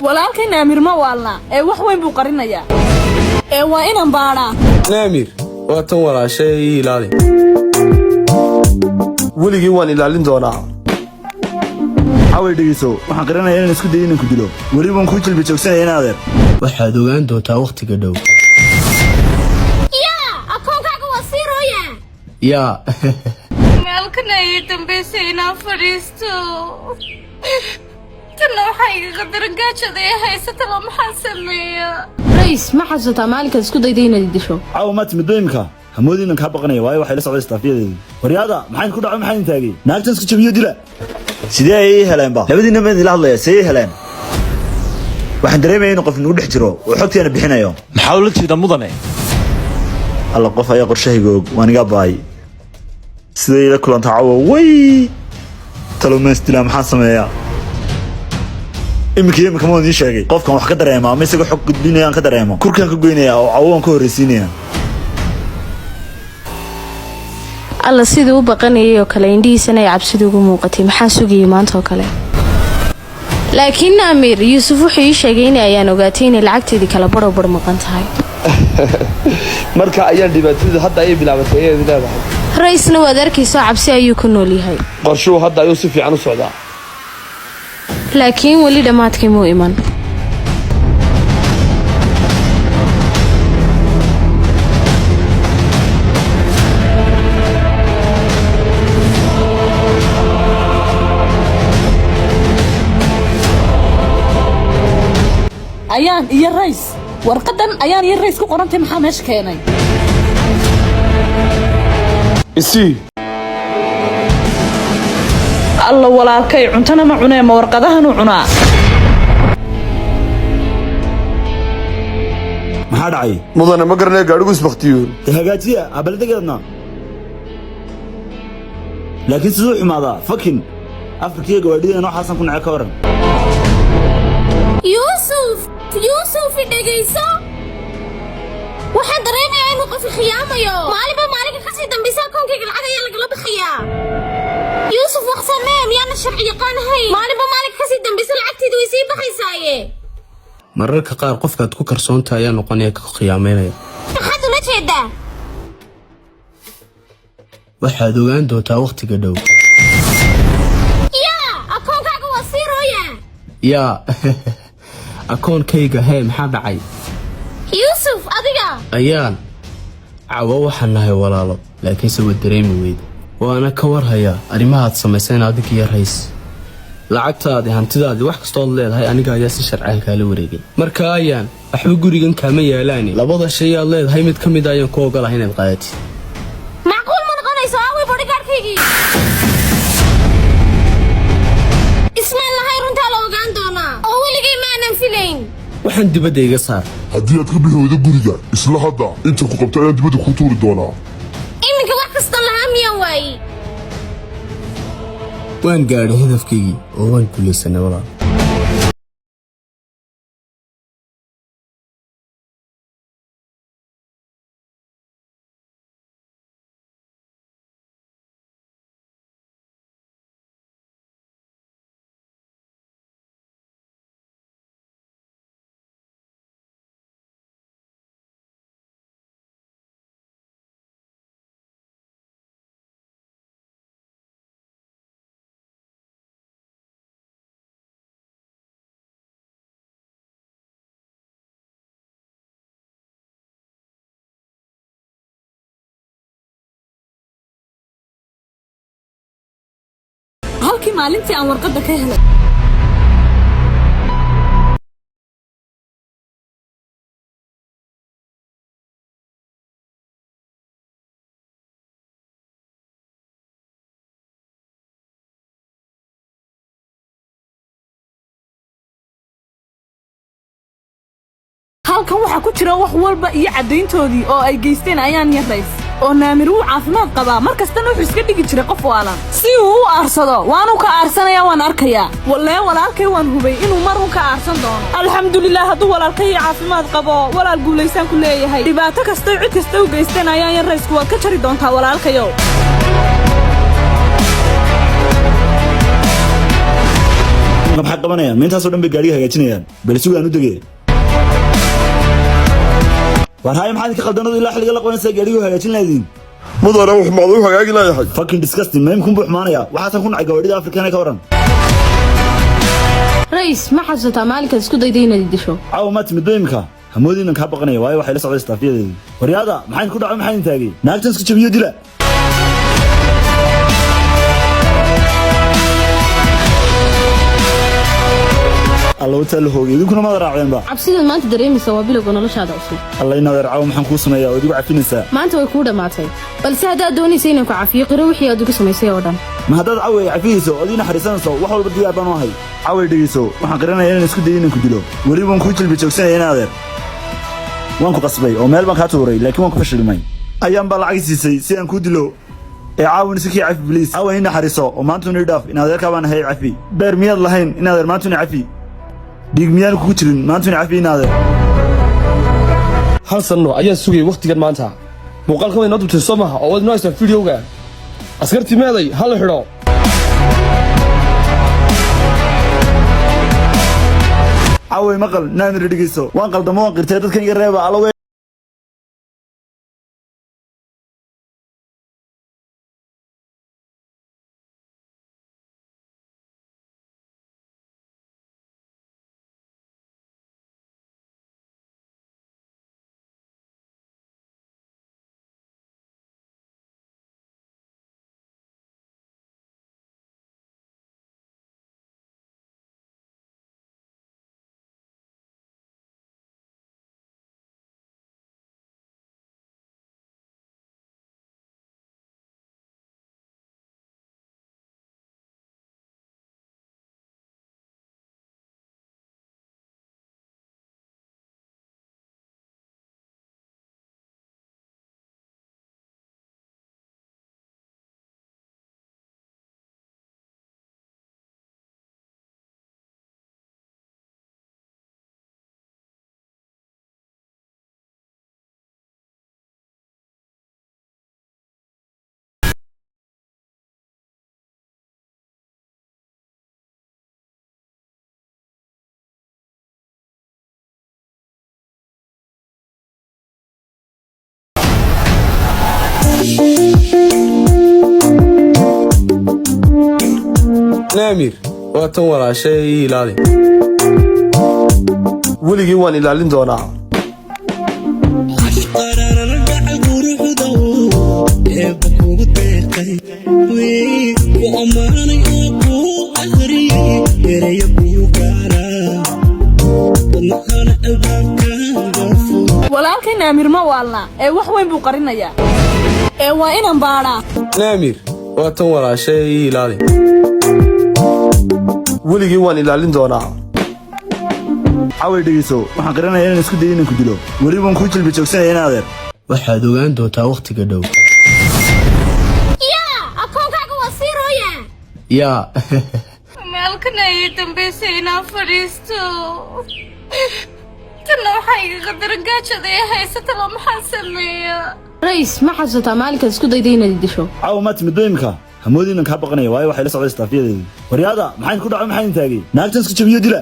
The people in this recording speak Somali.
walaalkay naamir ma waalna ee wax weyn buu qarinayaa ee waa inaan baadhaa naamir waa tan walaashay ilaali weligii waan ilaalin doonaa away dhigeyso waxaan qarinayaa inaan isku dayo inaan ku dilo weli waan ku jilbi joogsanaya in adeer waxaad ogaan doontaa waqtiga dhow akoonkaaga waa siirooya yaa meelkan ay dambaysay inaan fadhiisto تنا وحي قدر نقاشة ذي هاي ستلا محسنية رئيس ما حسيتها مالك اسكو دايدين الدشو عاو ما تمدو يمكا همودي انك هبقني واي waxay la socday staafiyadii wariyada maxaan ku dhacay maxaan taagay naagtan isku jabiyo dila sidee ay heleen ba labadiina mid la hadlaya sidee heleen waxaan dareemayaa in qof nagu dhex jiro oo xogteena bixinayo maxaa ula jeeda mudane alla qof ayaa qorshahayga waaniga baay sidee ila kulanta caawa way talomeestila maxaan sameeyaa imika ma wadin sheegay qofkan wax ka dareema ama isaga xog gudbinayaan ka dareemo kurkan ka goynaya oo cawaan ka horeysiinaya alla sidii u baqanayay oo kale indhihiisana ay cabsidu ugu muuqatay maxaa sugayay maanta oo kale laakiin Amir Yusuf wuxuu ii sheegay in ayaan ogaatay in lacagteedii kala barbar maqan tahay marka ayaan dhibaatada hadda ay bilaabatay ee leedahay raisna waad arkayso cabsi ayuu ku nool yahay qorshuhu hadda ayuu si fiican u socdaa laakiin wali dhamaadkii muu iman ayaan iyo rays warqadan ayaan iyo rays ku qorantay maxaa meesha keenay isi الله ولا كي عنتنا معنا ما ورقدها نوعنا ما حد عي مضنا ما قرنا قاعدوا يسبختيون هجاتيا أبلدك أنا لكن سوء ماذا فكين أفكي قاعدين أنا حسن كنا عكارن يوسف دقيسة واحد ريمي عين وقف الخيامة يو مالك خسي دنبيسا كون كيك العادة يلا قلوب الخيام يوسف وقصر ميم يانا الشرعي قان هاي مالك خسي دنبيسا العكتي دويسي بخي سايه mararka qaar qofkaad ku karsoonta ayaa noqonaya ka khiyaameynaya maxaad ula jeedaa waxaad ogaan doontaa waqtiga dhow akoonkaaga waa siirooya yaa akoonkayga hee maxaa dhacay يوسف adiga ayaan cawo waxaan nahay walaalo laakiin soo dareemi weyda waana ka warhaya arimahaad sameyseen adig iyo rays lacagtaadi hantidaadi wax kastoo leedahay aniga ayaa si sharci kala wareegay marka ayaan waxba gurigan kaama yeelaani labada shay aad leedahay mid kamid ayaan ku ogolahay inaad qaadati macquul ma noqonayso awi bodyguardkaygii ismaan lahay runtaa la ogaan doonaa oo weligay maanan filayn waxaan dibadda iga saar haddii aad ka bixiyoodo guriga isla hadda inta ku qabta ayaan dibadda ku tuuri doonaa iminka wax kasta lahaa miyaan waayey waan gaadhay hadafkaygii oo waan guulaysanay walaal halkii maalintii aan warqada ka helay halkan waxa ku jira wax walba iyo cadeyntoodii oo ay geysteen ayaan yarays oo naamir uu caafimaad qabaa markastana wuxuu iska dhigi jiray qof waalan si uu u aarsado waanu ka aarsanaya waan arkayaa walaalkay waan hubay inuu mar uu ka aarsan doono alxamdulillaah hadduu walaalkay caafimaad qabo walaal guulaysan ku leeyahay dhibaato kasta cid kasta u geysteen ayaan yaraysku waad ka jari doontaa walaalkayow maxay qabanayaan ma intaasoo dhan bay gaariga hagaajinayaan bal sugaan u degay war hay maxaad ka qaldanadu ilaa xilliga la qabanaysa gaariga hagaajin lahaydin mudane wax maad u hagaagi lahayd fucking disgusting ma imkun buu xumaanaya waxaasan ku nacay gawadhida afrikaana ka waran rays ma xasuutaa maalinkaad isku dayday inaad disho caawa ma timid imka hamoodiinan kaa baqanaya waayo waxay la socday istaafiyadeedii waryaada maxayn ku dhacay maxayn taagay naagtan isku jabiyo dila الله وتعالى هوجي يمكن ما راعين بقى cabsidan maanta dareemaysa waa bilowga noloshaada cusub الله ينادر عاو maxaan ku sameeyaa oo digu cafinaysa maanta way ku dhamaatay balse haddaad doonaysa inaan ku cafiyo qiro wixii aad ugu samaysay oo dhan ma haddaad caawi cafiyayso oo diina xariisanayso wax walba diyaar baan u ahay caawi dhigayso waxaan qarinayaa inaan isku dayo inaan ku dilo weli waan ku jilbi joogsanaya in adeer waan ku qasbay oo meel baan ka tuuray laakiin waan ku fashilmay ayaan baa lacag siisay si aan ku dilo ee caawin si kii cafi please caawi in xariiso oo maanta uu dhaaf in adeerka baan hay cafi beer miyaad lahayn in adeer maanta uu cafi dhiig miyaan ku jirin maanta uu cafi in adeer hal sano ayaa sugay waqtigan maanta muuqaalka way noo dubtay Soomaha oo wad noo isla fiidiyoga askartii meeday hal xidho caawi maqal naan dhigayso waan qaldamo waan qirtay dadkan iga reeba alaw naamir waa tan walaashay ilaali weligii waan ilaalin doonaa walaalkay naamir ma waalna ee wax weyn buu qarinayaa ee waa inaan baadhaa naamir waa tan walaashay ilaali weligii waan ilaalin doonaa caawi dhigayso waxaan qarinayaa inaan isku dayo inaan ku dilo weli waan ku jilbi joogsanaya in adeer waxaad ogaan doontaa waqtiga dhow yaa akoonkaaga waa sii rooya yaa meelkan ayay dambaysay inaan fadhiisto tanna waxaa igaga darangaajada ee haysata la maxaan sameeyaa rays ma xasuutaa maalinkaad isku dayday inaad disho caawa ma timid imka hamoodiinan kaa baqanaya waayo waxay la socday istaafiyadeedii waryaada maxayn ku dhacay maxayn taagay naagtan isku jabiyo dila